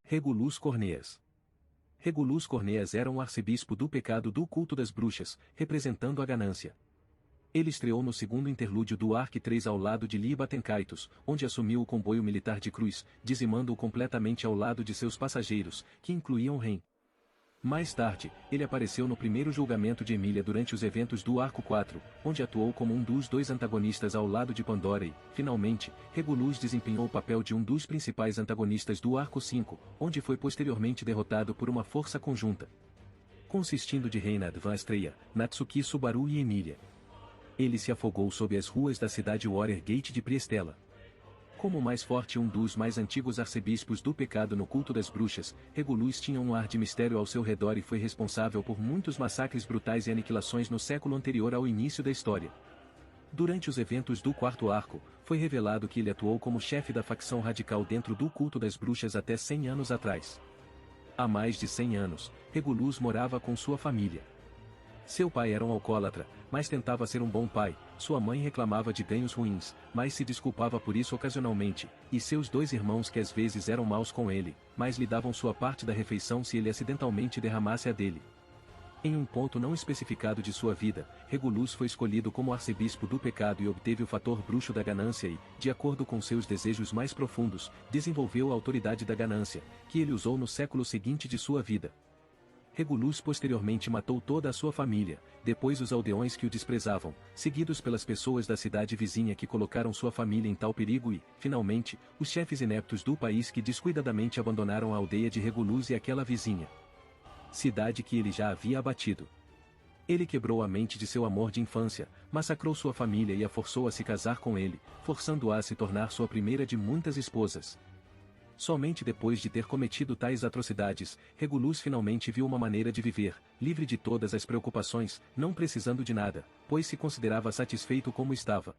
Regulus Corneas. Regulus Corneas era um arcebispo do pecado do culto das bruxas, representando a ganância. Ele estreou no segundo interlúdio do Arc 3 ao lado de Libatencaitos, onde assumiu o comboio militar de Cruz, dizimando-o completamente ao lado de seus passageiros, que incluíam Ren. Mais tarde, ele apareceu no primeiro julgamento de Emília durante os eventos do Arco 4, onde atuou como um dos dois antagonistas ao lado de Pandora e, finalmente, Regulus desempenhou o papel de um dos principais antagonistas do Arco 5, onde foi posteriormente derrotado por uma força conjunta, consistindo de Reinhard Van Astreia, Natsuki Subaru e Emília. Ele se afogou sob as ruas da cidade Watergate de Priestella. Como o mais forte e um dos mais antigos arcebispos do pecado no culto das bruxas, Regulus tinha um ar de mistério ao seu redor e foi responsável por muitos massacres brutais e aniquilações no século anterior ao início da história. Durante os eventos do Quarto Arco, foi revelado que ele atuou como chefe da facção radical dentro do culto das bruxas até 100 anos atrás. Há mais de 100 anos, Regulus morava com sua família. Seu pai era um alcoólatra, mas tentava ser um bom pai, sua mãe reclamava de ganhos ruins, mas se desculpava por isso ocasionalmente, e seus dois irmãos que às vezes eram maus com ele, mas lhe davam sua parte da refeição se ele acidentalmente derramasse a dele. Em um ponto não especificado de sua vida, Regulus foi escolhido como arcebispo do pecado e obteve o fator bruxo da ganância e, de acordo com seus desejos mais profundos, desenvolveu a autoridade da ganância, que ele usou no século seguinte de sua vida. Regulus posteriormente matou toda a sua família, depois os aldeões que o desprezavam, seguidos pelas pessoas da cidade vizinha que colocaram sua família em tal perigo e, finalmente, os chefes ineptos do país que descuidadamente abandonaram a aldeia de Regulus e aquela vizinha cidade que ele já havia abatido. Ele quebrou a mente de seu amor de infância, massacrou sua família e a forçou a se casar com ele, forçando-a a se tornar sua primeira de muitas esposas. Somente depois de ter cometido tais atrocidades, Regulus finalmente viu uma maneira de viver, livre de todas as preocupações, não precisando de nada, pois se considerava satisfeito como estava.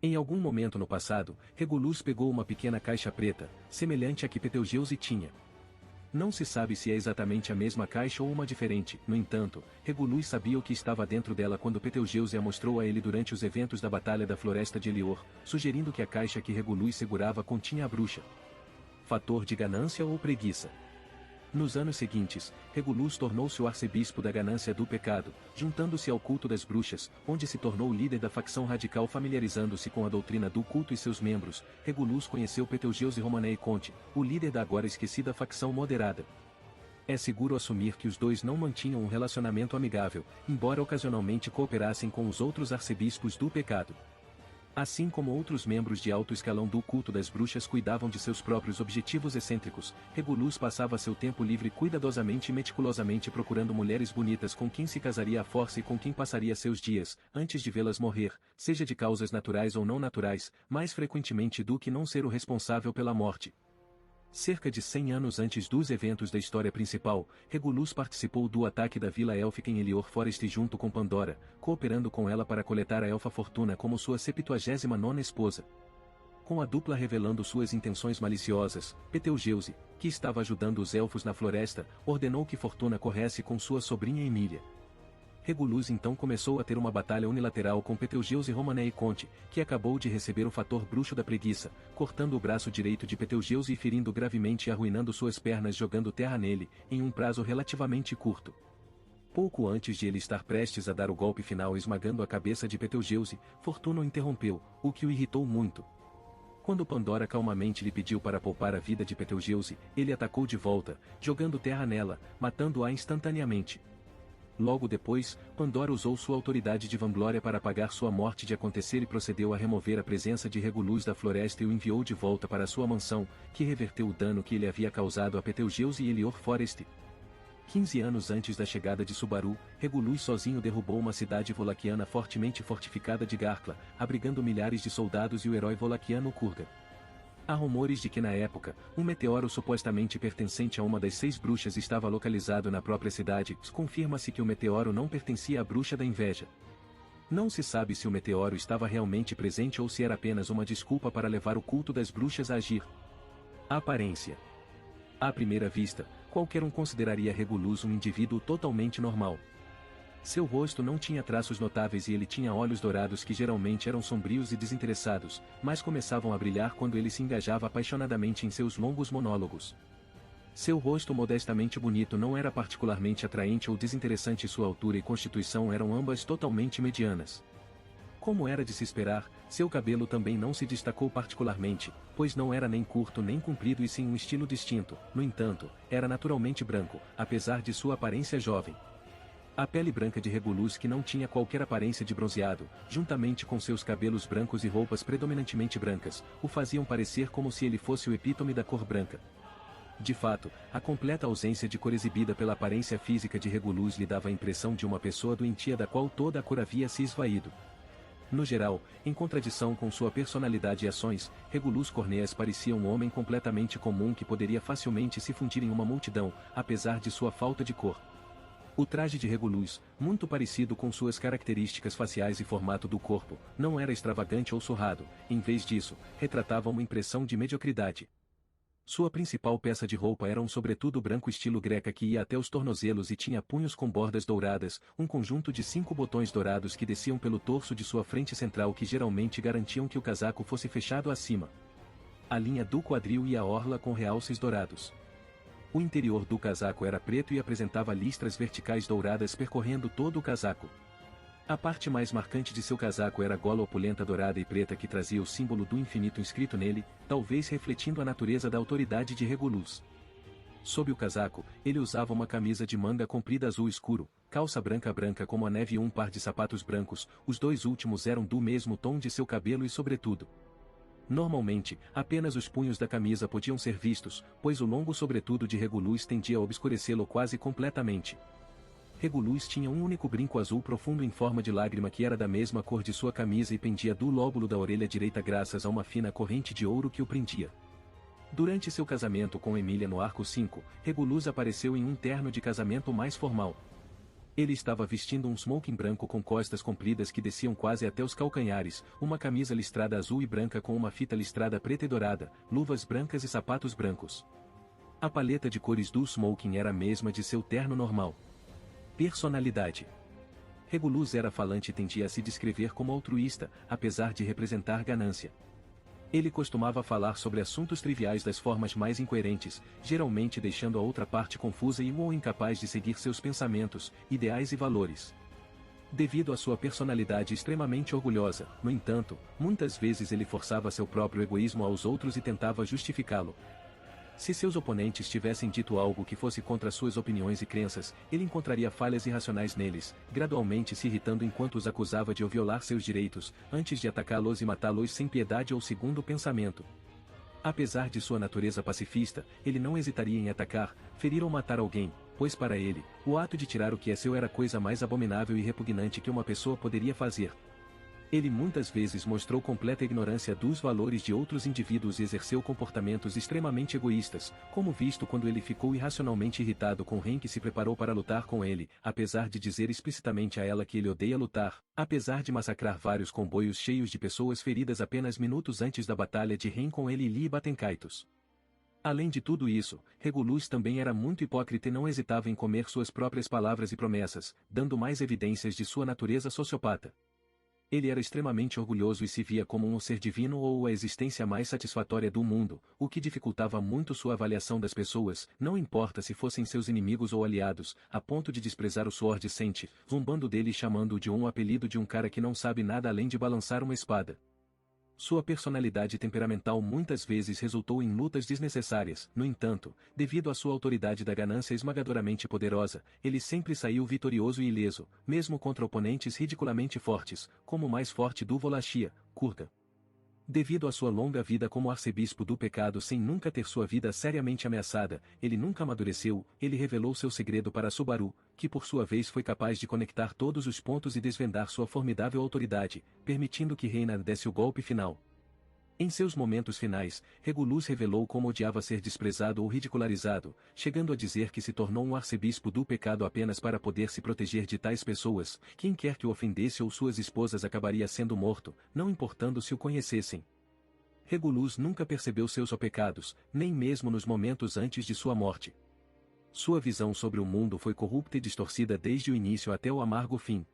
Em algum momento no passado, Regulus pegou uma pequena caixa preta, semelhante à que Betelgeuse tinha. Não se sabe se é exatamente a mesma caixa ou uma diferente, no entanto, Regulus sabia o que estava dentro dela quando Betelgeuse a mostrou a ele durante os eventos da Batalha da Floresta de Elior, sugerindo que a caixa que Regulus segurava continha a bruxa. Fator de ganância ou preguiça. Nos anos seguintes, Regulus tornou-se o arcebispo da ganância do pecado, juntando-se ao culto das bruxas, onde se tornou o líder da facção radical familiarizando-se com a doutrina do culto e seus membros. Regulus conheceu Betelgeuse Romanei Conte, o líder da agora esquecida facção moderada. É seguro assumir que os dois não mantinham um relacionamento amigável, embora ocasionalmente cooperassem com os outros arcebispos do pecado. Assim como outros membros de alto escalão do culto das bruxas cuidavam de seus próprios objetivos excêntricos, Regulus passava seu tempo livre cuidadosamente e meticulosamente procurando mulheres bonitas com quem se casaria à força e com quem passaria seus dias, antes de vê-las morrer, seja de causas naturais ou não naturais, mais frequentemente do que não ser o responsável pela morte. Cerca de 100 anos antes dos eventos da história principal, Regulus participou do ataque da Vila Élfica em Elior Forest junto com Pandora, cooperando com ela para coletar a Elfa Fortuna como sua 79ª esposa. Com a dupla revelando suas intenções maliciosas, Betelgeuse, que estava ajudando os elfos na floresta, ordenou que Fortuna corresse com sua sobrinha Emília. Regulus então começou a ter uma batalha unilateral com Betelgeuse Romanei Conte, que acabou de receber o fator bruxo da preguiça, cortando o braço direito de Betelgeuse e ferindo gravemente e arruinando suas pernas jogando terra nele, em um prazo relativamente curto. Pouco antes de ele estar prestes a dar o golpe final esmagando a cabeça de Betelgeuse, Fortuna o interrompeu, o que o irritou muito. Quando Pandora calmamente lhe pediu para poupar a vida de Betelgeuse, ele atacou de volta, jogando terra nela, matando-a instantaneamente. Logo depois, Pandora usou sua autoridade de vanglória para apagar sua morte de acontecer e procedeu a remover a presença de Regulus da floresta e o enviou de volta para sua mansão, que reverteu o dano que ele havia causado a Betelgeuse e Elior Forest. 15 anos antes da chegada de Subaru, Regulus sozinho derrubou uma cidade volaquiana fortemente fortificada de Garkla, abrigando milhares de soldados e o herói volaquiano Kurgan. Há rumores de que na época, um meteoro supostamente pertencente a uma das 6 bruxas estava localizado na própria cidade. Confirma-se que o meteoro não pertencia à bruxa da inveja. Não se sabe se o meteoro estava realmente presente ou se era apenas uma desculpa para levar o culto das bruxas a agir. A aparência. À primeira vista, qualquer um consideraria Regulus um indivíduo totalmente normal. Seu rosto não tinha traços notáveis e ele tinha olhos dourados que geralmente eram sombrios e desinteressados, mas começavam a brilhar quando ele se engajava apaixonadamente em seus longos monólogos. Seu rosto modestamente bonito não era particularmente atraente ou desinteressante e sua altura e constituição eram ambas totalmente medianas. Como era de se esperar, seu cabelo também não se destacou particularmente, pois não era nem curto nem comprido e sim um estilo distinto, no entanto, era naturalmente branco, apesar de sua aparência jovem. A pele branca de Regulus que não tinha qualquer aparência de bronzeado, juntamente com seus cabelos brancos e roupas predominantemente brancas, o faziam parecer como se ele fosse o epítome da cor branca. De fato, a completa ausência de cor exibida pela aparência física de Regulus lhe dava a impressão de uma pessoa doentia da qual toda a cor havia se esvaído. No geral, em contradição com sua personalidade e ações, Regulus Corneas parecia um homem completamente comum que poderia facilmente se fundir em uma multidão, apesar de sua falta de cor. O traje de Regulus, muito parecido com suas características faciais e formato do corpo, não era extravagante ou surrado, em vez disso, retratava uma impressão de mediocridade. Sua principal peça de roupa era um sobretudo branco estilo greca que ia até os tornozelos e tinha punhos com bordas douradas, um conjunto de 5 botões dourados que desciam pelo torso de sua frente central que geralmente garantiam que o casaco fosse fechado acima. A linha do quadril e a orla com realces dourados. O interior do casaco era preto e apresentava listras verticais douradas percorrendo todo o casaco. A parte mais marcante de seu casaco era a gola opulenta dourada e preta que trazia o símbolo do infinito inscrito nele, talvez refletindo a natureza da autoridade de Regulus. Sob o casaco, ele usava uma camisa de manga comprida azul escuro, calça branca como a neve e um par de sapatos brancos, os dois últimos eram do mesmo tom de seu cabelo e sobretudo. Normalmente, apenas os punhos da camisa podiam ser vistos, pois o longo sobretudo de Regulus tendia a obscurecê-lo quase completamente. Regulus tinha um único brinco azul profundo em forma de lágrima que era da mesma cor de sua camisa e pendia do lóbulo da orelha direita graças a uma fina corrente de ouro que o prendia. Durante seu casamento com Emília no Arco 5, Regulus apareceu em um terno de casamento mais formal. Ele estava vestindo um smoking branco com costas compridas que desciam quase até os calcanhares, uma camisa listrada azul e branca com uma fita listrada preta e dourada, luvas brancas e sapatos brancos. A paleta de cores do smoking era a mesma de seu terno normal. Personalidade. Regulus era falante e tendia a se descrever como altruísta, apesar de representar ganância. Ele costumava falar sobre assuntos triviais das formas mais incoerentes, geralmente deixando a outra parte confusa e ou incapaz de seguir seus pensamentos, ideais e valores. Devido à sua personalidade extremamente orgulhosa, no entanto, muitas vezes ele forçava seu próprio egoísmo aos outros e tentava justificá-lo. Se seus oponentes tivessem dito algo que fosse contra suas opiniões e crenças, ele encontraria falhas irracionais neles, gradualmente se irritando enquanto os acusava de violar seus direitos, antes de atacá-los e matá-los sem piedade ou segundo o pensamento. Apesar de sua natureza pacifista, ele não hesitaria em atacar, ferir ou matar alguém, pois para ele, o ato de tirar o que é seu era a coisa mais abominável e repugnante que uma pessoa poderia fazer. Ele muitas vezes mostrou completa ignorância dos valores de outros indivíduos e exerceu comportamentos extremamente egoístas, como visto quando ele ficou irracionalmente irritado com Ren que se preparou para lutar com ele, apesar de dizer explicitamente a ela que ele odeia lutar, apesar de massacrar vários comboios cheios de pessoas feridas apenas minutos antes da batalha de Ren com ele e Li Batenkaitos. Além de tudo isso, Regulus também era muito hipócrita e não hesitava em comer suas próprias palavras e promessas, dando mais evidências de sua natureza sociopata. Ele era extremamente orgulhoso e se via como um ser divino ou a existência mais satisfatória do mundo, o que dificultava muito sua avaliação das pessoas, não importa se fossem seus inimigos ou aliados, a ponto de desprezar o Sword Sente, zombando dele e chamando-o de um apelido de um cara que não sabe nada além de balançar uma espada. Sua personalidade temperamental muitas vezes resultou em lutas desnecessárias, no entanto, devido à sua autoridade da ganância esmagadoramente poderosa, ele sempre saiu vitorioso e ileso, mesmo contra oponentes ridiculamente fortes, como o mais forte do Volachia, Kurga. Devido à sua longa vida como arcebispo do pecado sem nunca ter sua vida seriamente ameaçada, ele nunca amadureceu, ele revelou seu segredo para Subaru, que por sua vez foi capaz de conectar todos os pontos e desvendar sua formidável autoridade, permitindo que Reina desse o golpe final. Em seus momentos finais, Regulus revelou como odiava ser desprezado ou ridicularizado, chegando a dizer que se tornou um arcebispo do pecado apenas para poder se proteger de tais pessoas, quem quer que o ofendesse ou suas esposas acabaria sendo morto, não importando se o conhecessem. Regulus nunca percebeu seus pecados, nem mesmo nos momentos antes de sua morte. Sua visão sobre o mundo foi corrupta e distorcida desde o início até o amargo fim.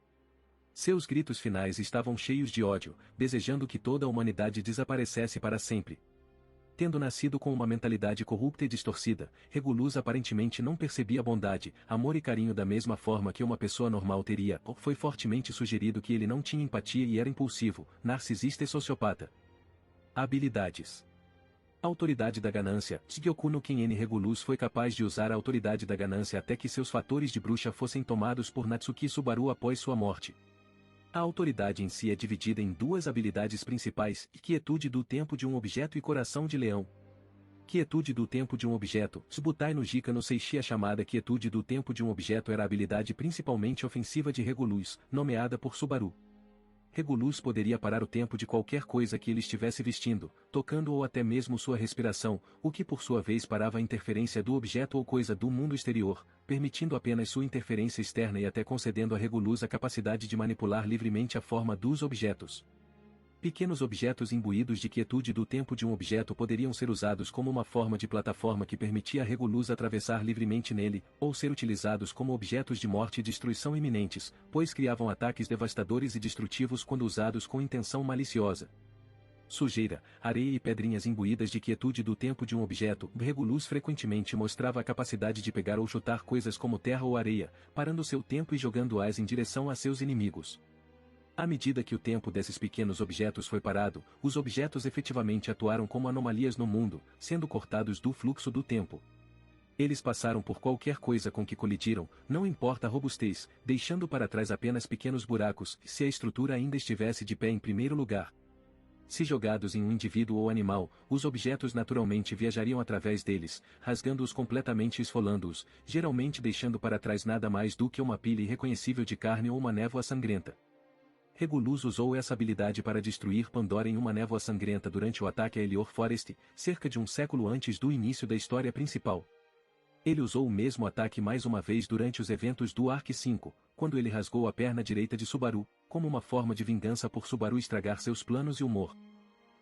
Seus gritos finais estavam cheios de ódio, desejando que toda a humanidade desaparecesse para sempre. Tendo nascido com uma mentalidade corrupta e distorcida, Regulus aparentemente não percebia bondade, amor e carinho da mesma forma que uma pessoa normal teria. Foi fortemente sugerido que ele não tinha empatia e era impulsivo, narcisista e sociopata. Habilidades. Autoridade da ganância. Shigyoku no Ken Regulus foi capaz de usar a autoridade da ganância até que seus fatores de bruxa fossem tomados por Natsuki Subaru após sua morte. A autoridade em si é dividida em duas habilidades principais, quietude do tempo de um objeto e coração de leão. Quietude do tempo de um objeto. Tsubutai no Jika no Seishi a chamada quietude do tempo de um objeto era a habilidade principalmente ofensiva de Regulus, nomeada por Subaru. Regulus poderia parar o tempo de qualquer coisa que ele estivesse vestindo, tocando ou até mesmo sua respiração, o que por sua vez parava a interferência do objeto ou coisa do mundo exterior, permitindo apenas sua interferência externa e até concedendo a Regulus a capacidade de manipular livremente a forma dos objetos. Pequenos objetos imbuídos de quietude do tempo de um objeto poderiam ser usados como uma forma de plataforma que permitia a Regulus atravessar livremente nele, ou ser utilizados como objetos de morte e destruição iminentes, pois criavam ataques devastadores e destrutivos quando usados com intenção maliciosa. Sujeira, areia e pedrinhas imbuídas de quietude do tempo de um objeto. Regulus frequentemente mostrava a capacidade de pegar ou chutar coisas como terra ou areia, parando seu tempo e jogando-as em direção a seus inimigos. À medida que o tempo desses pequenos objetos foi parado, os objetos efetivamente atuaram como anomalias no mundo, sendo cortados do fluxo do tempo. Eles passaram por qualquer coisa com que colidiram, não importa a robustez, deixando para trás apenas pequenos buracos, se a estrutura ainda estivesse de pé em primeiro lugar. Se jogados em um indivíduo ou animal, os objetos naturalmente viajariam através deles, rasgando-os completamente e esfolando-os, geralmente deixando para trás nada mais do que uma pilha irreconhecível de carne ou uma névoa sangrenta. Regulus usou essa habilidade para destruir Pandora em uma névoa sangrenta durante o ataque a Elior Forest, cerca de um século antes do início da história principal. Ele usou o mesmo ataque mais uma vez durante os eventos do Arc 5, quando ele rasgou a perna direita de Subaru, como uma forma de vingança por Subaru estragar seus planos e humor.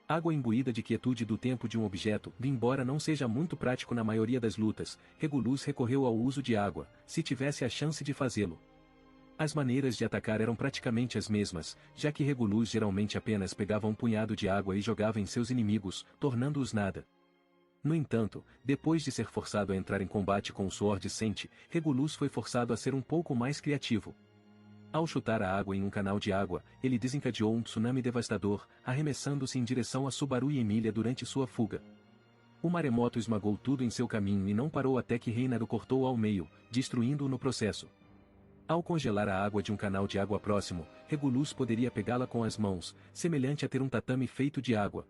Água imbuída de quietude do tempo de um objeto. Embora não seja muito prático na maioria das lutas, Regulus recorreu ao uso de água, se tivesse a chance de fazê-lo. As maneiras de atacar eram praticamente as mesmas, já que Regulus geralmente apenas pegava um punhado de água e jogava em seus inimigos, tornando-os nada. No entanto, depois de ser forçado a entrar em combate com o Sword Sente, Regulus foi forçado a ser um pouco mais criativo. Ao chutar a água em um canal de água, ele desencadeou um tsunami devastador, arremessando-se em direção a Subaru e Emília durante sua fuga. O maremoto esmagou tudo em seu caminho e não parou até que Reiner o cortou ao meio, destruindo-o no processo. Ao congelar a água de um canal de água próximo, Regulus poderia pegá-la com as mãos, semelhante a ter um tatame feito de água.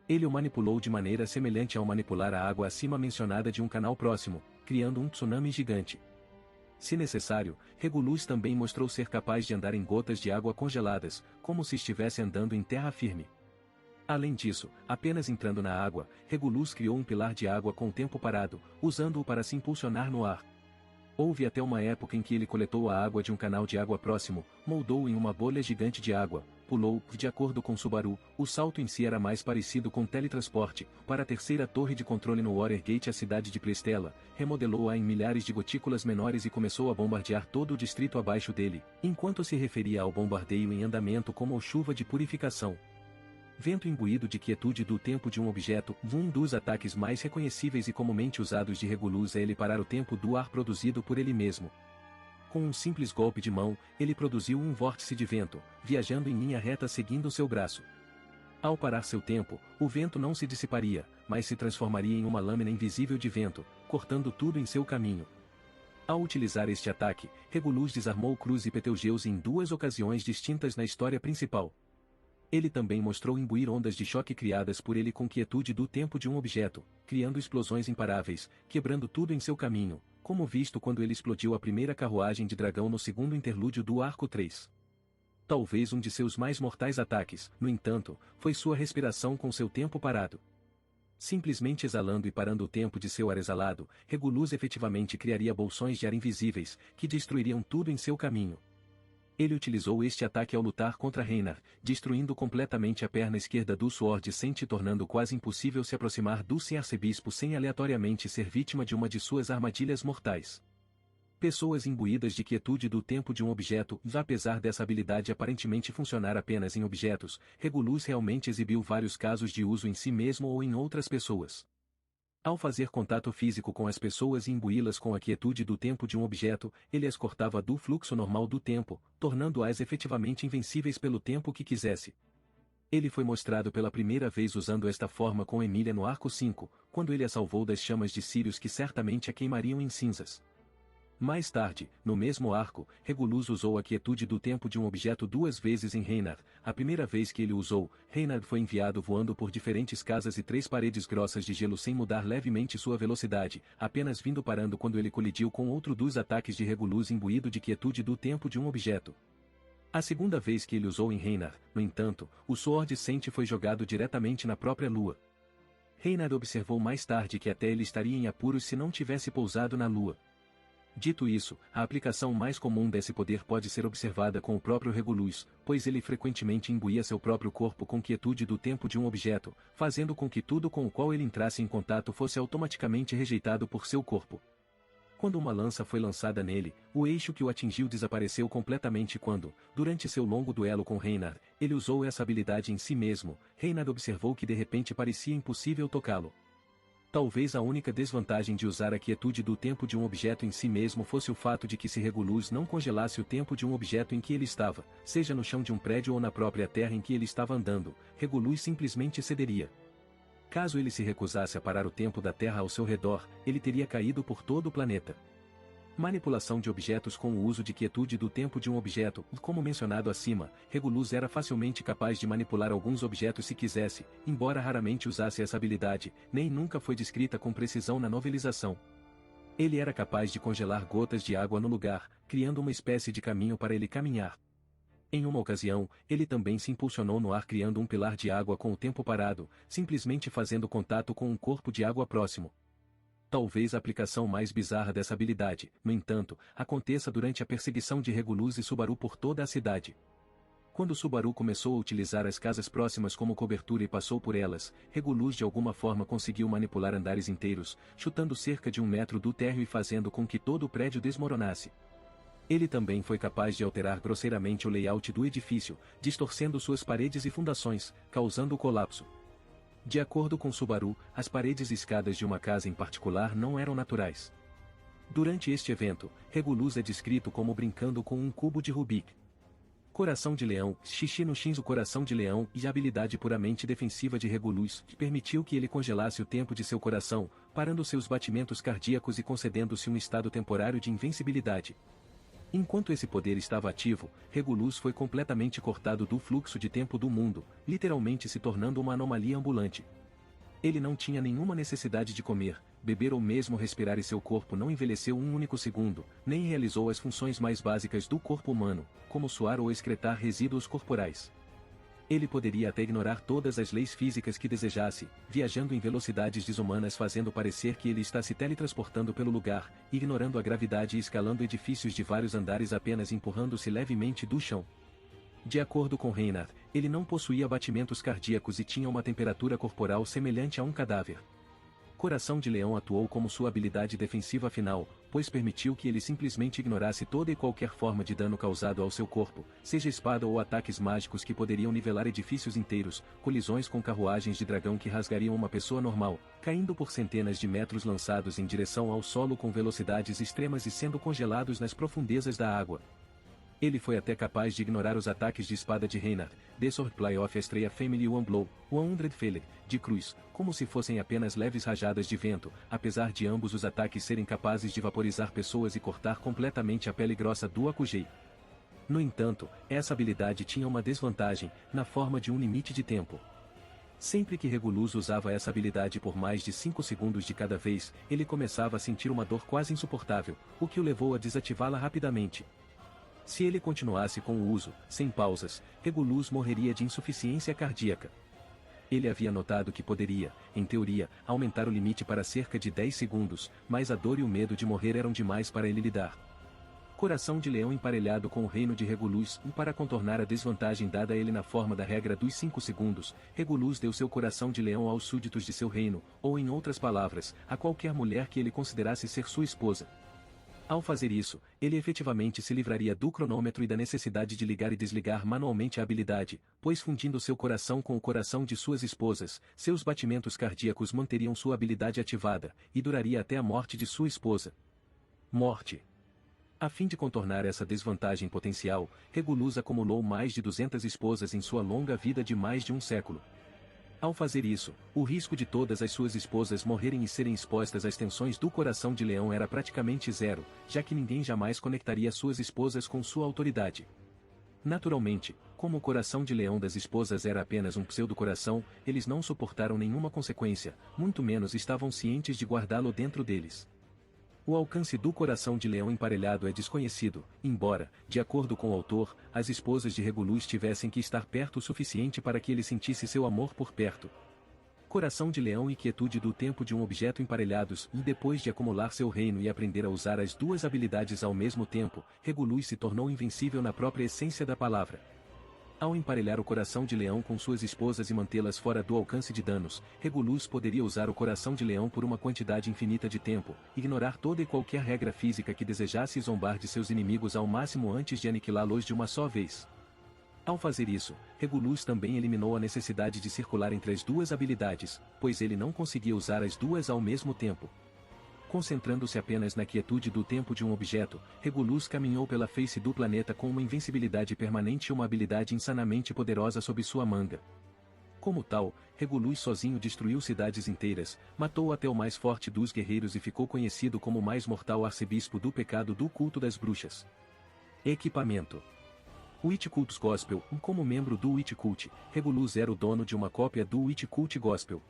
Ele o manipulou de maneira semelhante ao manipular a água acima mencionada de um canal próximo, criando um tsunami gigante. Se necessário, Regulus também mostrou ser capaz de andar em gotas de água congeladas, como se estivesse andando em terra firme. Além disso, apenas entrando na água, Regulus criou um pilar de água com o tempo parado, usando-o para se impulsionar no ar. Houve até uma época em que ele coletou a água de um canal de água próximo, moldou-o em uma bolha gigante de água, pulou. De acordo com Subaru, o salto em si era mais parecido com teletransporte, para a terceira torre de controle no Watergate, a cidade de Prestella, remodelou-a em milhares de gotículas menores e começou a bombardear todo o distrito abaixo dele, enquanto se referia ao bombardeio em andamento como chuva de purificação. Vento imbuído de quietude do tempo de um objeto. Um dos ataques mais reconhecíveis e comumente usados de Regulus é ele parar o tempo do ar produzido por ele mesmo. Com um simples golpe de mão, ele produziu um vórtice de vento, viajando em linha reta seguindo seu braço. Ao parar seu tempo, o vento não se dissiparia, mas se transformaria em uma lâmina invisível de vento, cortando tudo em seu caminho. Ao utilizar este ataque, Regulus desarmou Cruz e Betelgeuse em duas ocasiões distintas na história principal. Ele também mostrou imbuir ondas de choque criadas por ele com quietude do tempo de um objeto, criando explosões imparáveis, quebrando tudo em seu caminho, como visto quando ele explodiu a primeira carruagem de dragão no segundo interlúdio do Arco 3. Talvez um de seus mais mortais ataques, no entanto, foi sua respiração com seu tempo parado. Simplesmente exalando e parando o tempo de seu ar exalado, Regulus efetivamente criaria bolsões de ar invisíveis, que destruiriam tudo em seu caminho. Ele utilizou este ataque ao lutar contra Reiner, destruindo completamente a perna esquerda do Sword Sente, tornando quase impossível se aproximar do arcebispo sem aleatoriamente ser vítima de uma de suas armadilhas mortais. Pessoas imbuídas de quietude do tempo de um objeto, apesar dessa habilidade aparentemente funcionar apenas em objetos, Regulus realmente exibiu vários casos de uso em si mesmo ou em outras pessoas. Ao fazer contato físico com as pessoas e imbuí-las com a quietude do tempo de um objeto, ele as cortava do fluxo normal do tempo, tornando-as efetivamente invencíveis pelo tempo que quisesse. Ele foi mostrado pela primeira vez usando esta forma com Emília no arco 5, quando ele a salvou das chamas de Sírios que certamente a queimariam em cinzas. Mais tarde, no mesmo arco, Regulus usou a quietude do tempo de um objeto 2 vezes em Reynard. A primeira vez que ele usou, Reynard foi enviado voando por diferentes casas e 3 paredes grossas de gelo sem mudar levemente sua velocidade, apenas vindo parando quando ele colidiu com outro dos ataques de Regulus imbuído de quietude do tempo de um objeto. A segunda vez que ele usou em Reynard, no entanto, o Sword Sent foi jogado diretamente na própria lua. Reynard observou mais tarde que até ele estaria em apuros se não tivesse pousado na lua. Dito isso, a aplicação mais comum desse poder pode ser observada com o próprio Regulus, pois ele frequentemente imbuía seu próprio corpo com quietude do tempo de um objeto, fazendo com que tudo com o qual ele entrasse em contato fosse automaticamente rejeitado por seu corpo. Quando uma lança foi lançada nele, o eixo que o atingiu desapareceu completamente quando, durante seu longo duelo com Reynard, ele usou essa habilidade em si mesmo. Reynard observou que de repente parecia impossível tocá-lo. Talvez a única desvantagem de usar a quietude do tempo de um objeto em si mesmo fosse o fato de que se Regulus não congelasse o tempo de um objeto em que ele estava, seja no chão de um prédio ou na própria terra em que ele estava andando, Regulus simplesmente cederia. Caso ele se recusasse a parar o tempo da Terra ao seu redor, ele teria caído por todo o planeta. Manipulação de objetos com o uso de quietude do tempo de um objeto. Como mencionado acima, Regulus era facilmente capaz de manipular alguns objetos se quisesse, embora raramente usasse essa habilidade, nem nunca foi descrita com precisão na novelização. Ele era capaz de congelar gotas de água no lugar, criando uma espécie de caminho para ele caminhar. Em uma ocasião, ele também se impulsionou no ar criando um pilar de água com o tempo parado, simplesmente fazendo contato com um corpo de água próximo. Talvez a aplicação mais bizarra dessa habilidade, no entanto, aconteça durante a perseguição de Regulus e Subaru por toda a cidade. Quando Subaru começou a utilizar as casas próximas como cobertura e passou por elas, Regulus de alguma forma conseguiu manipular andares inteiros, chutando cerca de 1 metro do térreo e fazendo com que todo o prédio desmoronasse. Ele também foi capaz de alterar grosseiramente o layout do edifício, distorcendo suas paredes e fundações, causando o colapso. De acordo com Subaru, as paredes e escadas de uma casa em particular não eram naturais. Durante este evento, Regulus é descrito como brincando com um cubo de Rubik. Coração de Leão, Xixi no Shinzo Coração de Leão e a habilidade puramente defensiva de Regulus permitiu que ele congelasse o tempo de seu coração, parando seus batimentos cardíacos e concedendo-se um estado temporário de invencibilidade. Enquanto esse poder estava ativo, Regulus foi completamente cortado do fluxo de tempo do mundo, literalmente se tornando uma anomalia ambulante. Ele não tinha nenhuma necessidade de comer, beber ou mesmo respirar e seu corpo não envelheceu um único segundo, nem realizou as funções mais básicas do corpo humano, como suar ou excretar resíduos corporais. Ele poderia até ignorar todas as leis físicas que desejasse, viajando em velocidades desumanas fazendo parecer que ele está se teletransportando pelo lugar, ignorando a gravidade e escalando edifícios de vários andares apenas empurrando-se levemente do chão. De acordo com Reynard, ele não possuía batimentos cardíacos e tinha uma temperatura corporal semelhante a um cadáver. Coração de Leão atuou como sua habilidade defensiva final, pois permitiu que ele simplesmente ignorasse toda e qualquer forma de dano causado ao seu corpo, seja espada ou ataques mágicos que poderiam nivelar edifícios inteiros, colisões com carruagens de dragão que rasgariam uma pessoa normal, caindo por centenas de metros lançados em direção ao solo com velocidades extremas e sendo congelados nas profundezas da água. Ele foi até capaz de ignorar os ataques de espada de Reynard, The Swordplay of Estrella Family One Blow, 100 Feller, de cruz, como se fossem apenas leves rajadas de vento, apesar de ambos os ataques serem capazes de vaporizar pessoas e cortar completamente a pele grossa do Akugei. No entanto, essa habilidade tinha uma desvantagem, na forma de um limite de tempo. Sempre que Regulus usava essa habilidade por mais de 5 segundos de cada vez, ele começava a sentir uma dor quase insuportável, o que o levou a desativá-la rapidamente. Se ele continuasse com o uso, sem pausas, Regulus morreria de insuficiência cardíaca. Ele havia notado que poderia, em teoria, aumentar o limite para cerca de 10 segundos, mas a dor e o medo de morrer eram demais para ele lidar. Coração de Leão emparelhado com o reino de Regulus, e para contornar a desvantagem dada a ele na forma da regra dos 5 segundos, Regulus deu seu coração de leão aos súditos de seu reino, ou em outras palavras, a qualquer mulher que ele considerasse ser sua esposa. Ao fazer isso, ele efetivamente se livraria do cronômetro e da necessidade de ligar e desligar manualmente a habilidade, pois fundindo seu coração com o coração de suas esposas, seus batimentos cardíacos manteriam sua habilidade ativada, e duraria até a morte de sua esposa. Morte. A fim de contornar essa desvantagem potencial, Regulus acumulou mais de 200 esposas em sua longa vida de mais de um século. Ao fazer isso, o risco de todas as suas esposas morrerem e serem expostas às tensões do coração de leão era praticamente zero, já que ninguém jamais conectaria suas esposas com sua autoridade. Naturalmente, como o coração de leão das esposas era apenas um pseudo-coração, eles não suportaram nenhuma consequência, muito menos estavam cientes de guardá-lo dentro deles. O alcance do coração de leão emparelhado é desconhecido, embora, de acordo com o autor, as esposas de Regulus tivessem que estar perto o suficiente para que ele sentisse seu amor por perto. Coração de leão e quietude do tempo de um objeto emparelhados, e depois de acumular seu reino e aprender a usar as duas habilidades ao mesmo tempo, Regulus se tornou invencível na própria essência da palavra. Ao emparelhar o coração de leão com suas esposas e mantê-las fora do alcance de danos, Regulus poderia usar o coração de leão por uma quantidade infinita de tempo, ignorar toda e qualquer regra física que desejasse e zombar de seus inimigos ao máximo antes de aniquilá-los de uma só vez. Ao fazer isso, Regulus também eliminou a necessidade de circular entre as duas habilidades, pois ele não conseguia usar as duas ao mesmo tempo. Concentrando-se apenas na quietude do tempo de um objeto, Regulus caminhou pela face do planeta com uma invencibilidade permanente e uma habilidade insanamente poderosa sob sua manga. Como tal, Regulus sozinho destruiu cidades inteiras, matou até o mais forte dos guerreiros e ficou conhecido como o mais mortal arcebispo do pecado do culto das bruxas. Equipamento. Witch Cultus Gospel. Como membro do Witch Cult, Regulus era o dono de uma cópia do Witch Cult Gospel.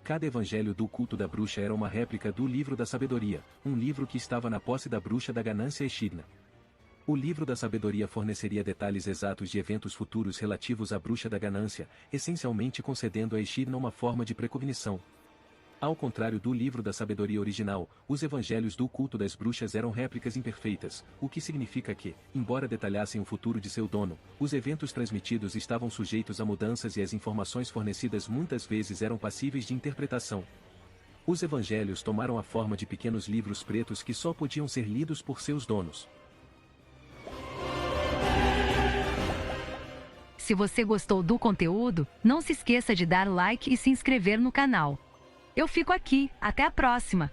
Cada evangelho do culto da bruxa era uma réplica do Livro da Sabedoria, um livro que estava na posse da bruxa da ganância Echidna. O Livro da Sabedoria forneceria detalhes exatos de eventos futuros relativos à bruxa da ganância, essencialmente concedendo a Echidna uma forma de precognição. Ao contrário do Livro da Sabedoria original, os evangelhos do culto das bruxas eram réplicas imperfeitas, o que significa que, embora detalhassem o futuro de seu dono, os eventos transmitidos estavam sujeitos a mudanças e as informações fornecidas muitas vezes eram passíveis de interpretação. Os evangelhos tomaram a forma de pequenos livros pretos que só podiam ser lidos por seus donos. Se você gostou do conteúdo, não se esqueça de dar like e se inscrever no canal. Eu fico aqui, até a próxima!